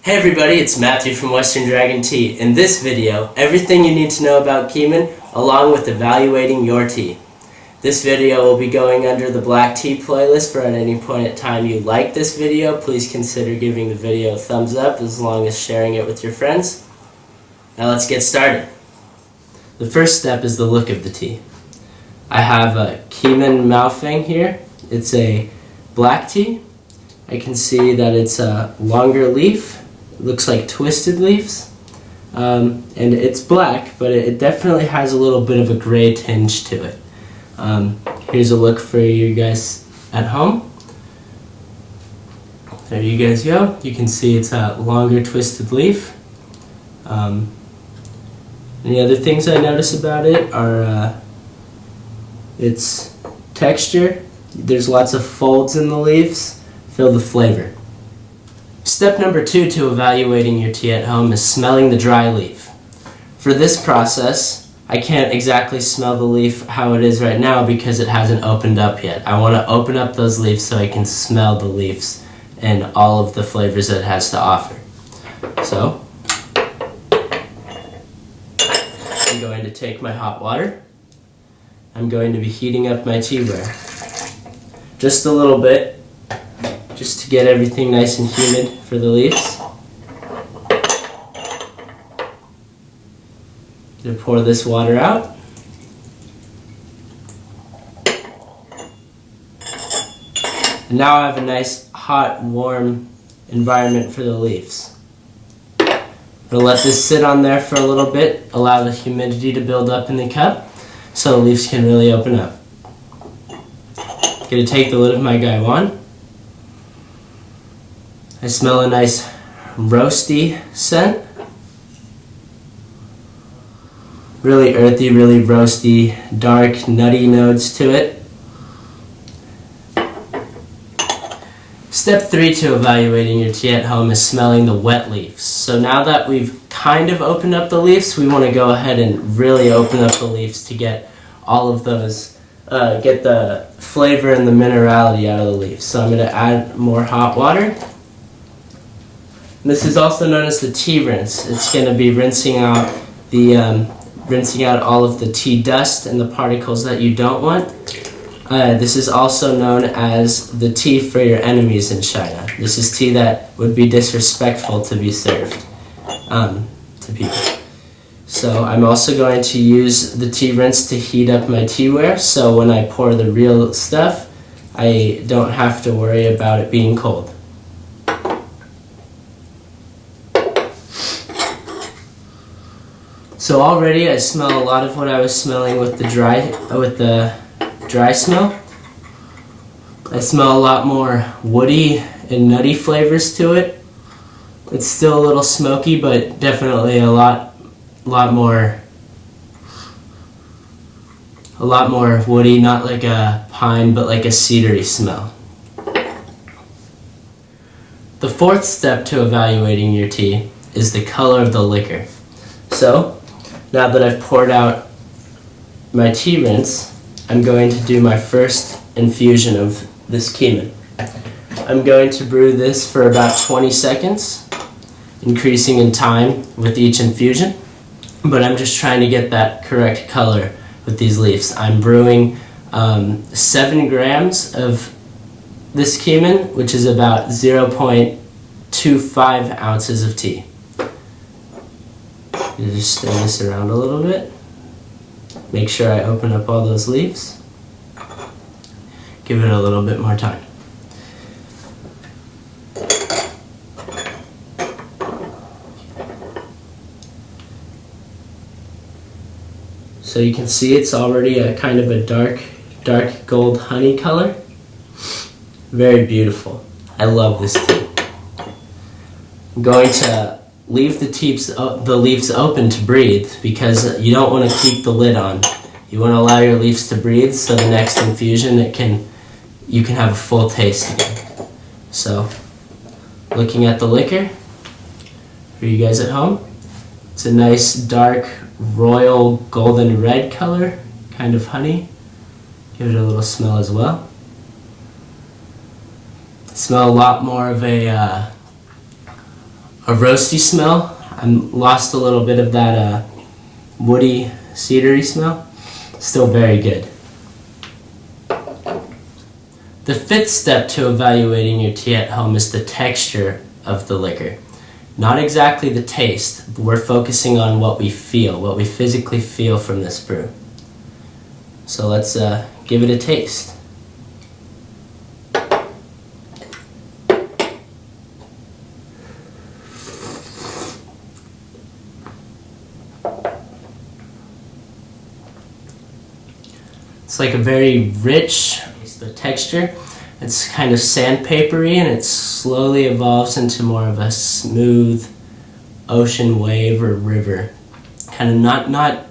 Hey everybody, it's Matthew from Western Dragon Tea. In this video, everything you need to know about Keemun, along with evaluating your tea. This video will be going under the black tea playlist. For at any point in time you like this video, please consider giving the video a thumbs up as long as sharing it with your friends. Now let's get started. The first step is the look of the tea. I have a Keemun Mao Feng here. It's a black tea. I can see that it's a longer leaf. It looks like twisted leaves, and it's black, but it definitely has a little bit of a gray tinge to it. Here's a look for you guys at home. There you guys go. You can see it's a longer twisted leaf. Any other things I notice about it are its texture. There's lots of folds in the leaves. Feel the flavor. Step number 2 to evaluating your tea at home is smelling the dry leaf. For this process, I can't exactly smell the leaf how it is right now because it hasn't opened up yet. I want to open up those leaves so I can smell the leaves and all of the flavors that it has to offer. So, I'm going to take my hot water. I'm going to be heating up my teaware. Just a little bit, just to get everything nice and humid for the leaves. Gonna pour this water out. And now I have a nice, hot, warm environment for the leaves. I'm gonna let this sit on there for a little bit, allow the humidity to build up in the cup so the leaves can really open up. Gonna take the lid of my gaiwan. I smell a nice roasty scent. Really earthy, really roasty, dark, nutty notes to it. Step 3 to evaluating your tea at home is smelling the wet leaves. So now that we've kind of opened up the leaves, we want to go ahead and really open up the leaves to get all of those, get the flavor and the minerality out of the leaves. So I'm going to add more hot water. This is also known as the tea rinse. It's going to be rinsing out all of the tea dust and the particles that you don't want. This is also known as the tea for your enemies in China. This is tea that would be disrespectful to be served to people. So I'm also going to use the tea rinse to heat up my teaware, so when I pour the real stuff, I don't have to worry about it being cold. So already I smell a lot of what I was smelling with the dry smell. I smell a lot more woody and nutty flavors to it. It's still a little smoky, but definitely a lot more woody, not like a pine, but like a cedary smell. The fourth step to evaluating your tea is the color of the liquor. So, now that I've poured out my tea rinse, I'm going to do my first infusion of this Keemun. I'm going to brew this for about 20 seconds, increasing in time with each infusion, but I'm just trying to get that correct color with these leaves. I'm brewing 7 grams of this Keemun, which is about 0.25 ounces of tea. You just stir this around a little bit. Make sure I open up all those leaves. Give it a little bit more time. So you can see it's already a kind of a dark gold honey color. Very beautiful. I love this tea. I'm going to leave the leaves open to breathe because you don't want to keep the lid on. You want to allow your leaves to breathe so the next infusion you can have a full taste again. So, looking at the liquor for you guys at home, it's a nice dark royal golden red color, kind of honey. Give it a little smell as well. Smell a lot more of a a roasty smell. I lost a little bit of that woody, cedary smell. Still very good. The fifth step to evaluating your tea at home is the texture of the liquor. Not exactly the taste, but we're focusing on what we feel, what we physically feel from this brew. So let's give it a taste. It's like a very rich the texture. It's kind of sandpapery, and it slowly evolves into more of a smooth ocean wave or river. Kind of not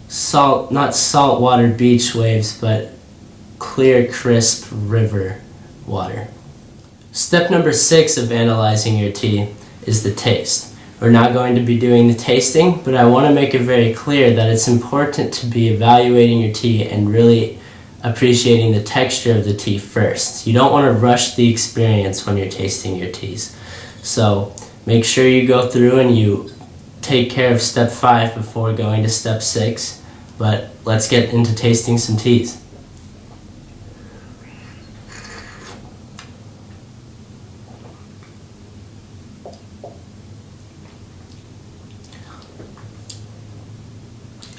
saltwater beach waves, but clear, crisp river water. Step number 6 of analyzing your tea is the taste. We're not going to be doing the tasting, but I want to make it very clear that it's important to be evaluating your tea and really appreciating the texture of the tea first. You don't want to rush the experience when you're tasting your teas. So make sure you go through and you take care of step 5 before going to step 6. But let's get into tasting some teas.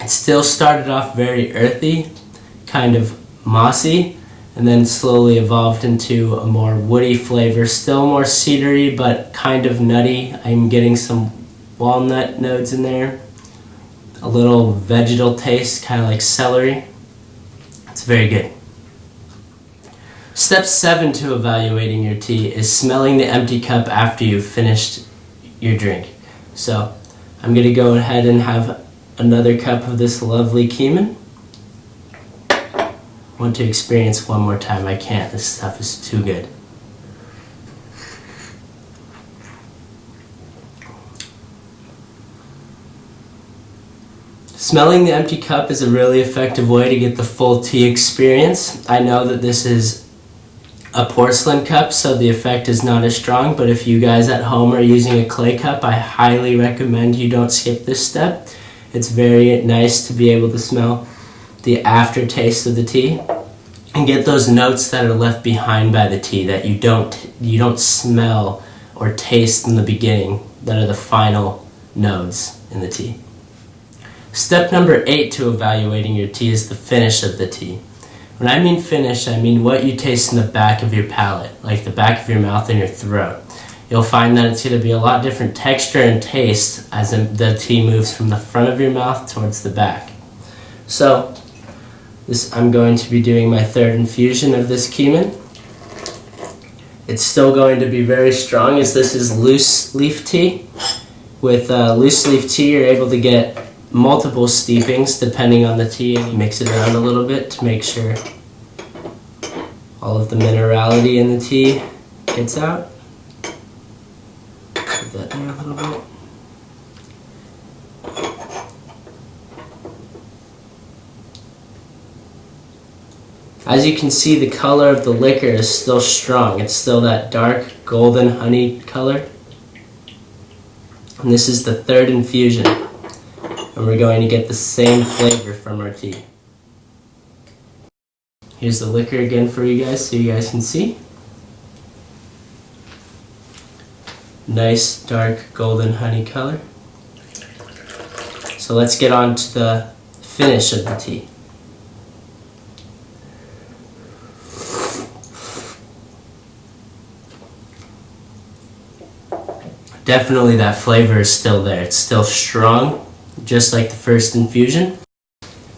It still started off very earthy, kind of mossy, and then slowly evolved into a more woody flavor, still more cedary but kind of nutty. I'm getting some walnut notes in there, a little vegetal taste, kind of like celery. It's very good. Step 7 to evaluating your tea is smelling the empty cup after you've finished your drink. So I'm going to go ahead and have another cup of this lovely Keemun. Want to experience one more time. I can't. This stuff is too good. Smelling the empty cup is a really effective way to get the full tea experience. I know that this is a porcelain cup, so the effect is not as strong, but if you guys at home are using a clay cup, I highly recommend you don't skip this step. It's very nice to be able to smell the aftertaste of the tea and get those notes that are left behind by the tea that you don't smell or taste in the beginning, that are the final nodes in the tea. Step number 8 to evaluating your tea is the finish of the tea. When I mean finish, I mean what you taste in the back of your palate, like the back of your mouth and your throat. You'll find that it's going to be a lot different texture and taste as the tea moves from the front of your mouth towards the back. So I'm going to be doing my 3rd infusion of this Keemun. It's still going to be very strong, as this is loose leaf tea. With loose leaf tea, you're able to get multiple steepings depending on the tea, and you mix it around a little bit to make sure all of the minerality in the tea gets out. Put that there a little bit. As you can see, the color of the liquor is still strong. It's still that dark golden honey color. And this is the 3rd infusion. And we're going to get the same flavor from our tea. Here's the liquor again for you guys so you guys can see. Nice dark golden honey color. So let's get on to the finish of the tea. Definitely that flavor is still there. It's still strong, just like the 1st infusion.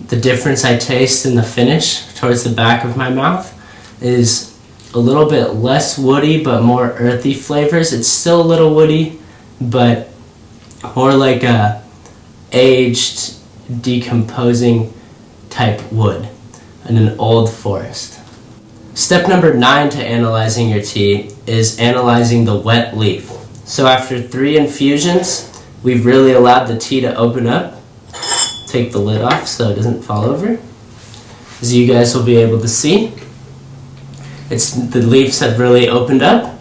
The difference I taste in the finish towards the back of my mouth is a little bit less woody but more earthy flavors. It's still a little woody, but more like a aged, decomposing type wood in an old forest. Step number 9 to analyzing your tea is analyzing the wet leaf. So after 3 infusions, we've really allowed the tea to open up. Take the lid off so it doesn't fall over. As you guys will be able to see, the leaves have really opened up,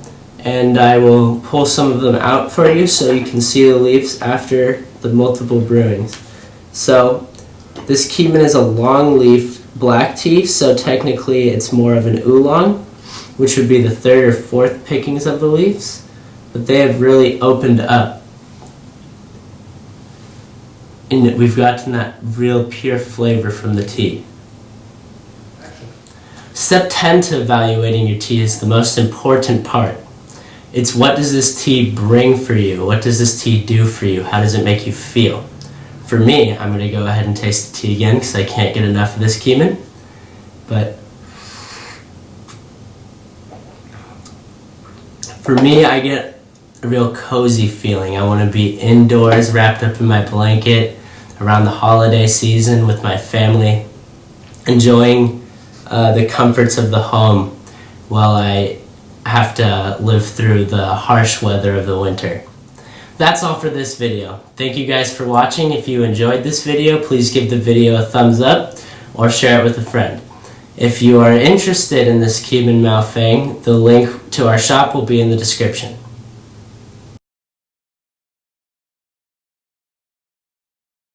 and I will pull some of them out for you so you can see the leaves after the multiple brewings. So this Keemun is a long leaf black tea, so technically it's more of an oolong, which would be the third or fourth pickings of the leaves, but they have really opened up. And we've gotten that real pure flavor from the tea. Step 10 to evaluating your tea is the most important part. It's what does this tea bring for you? What does this tea do for you? How does it make you feel? For me, I'm going to go ahead and taste the tea again because I can't get enough of this Keemun. But for me, I get a real cozy feeling. I want to be indoors, wrapped up in my blanket, around the holiday season with my family, enjoying the comforts of the home while I have to live through the harsh weather of the winter. That's all for this video. Thank you guys for watching. If you enjoyed this video, please give the video a thumbs up or share it with a friend. If you are interested in this Keemun Mao Feng, the link to our shop will be in the description.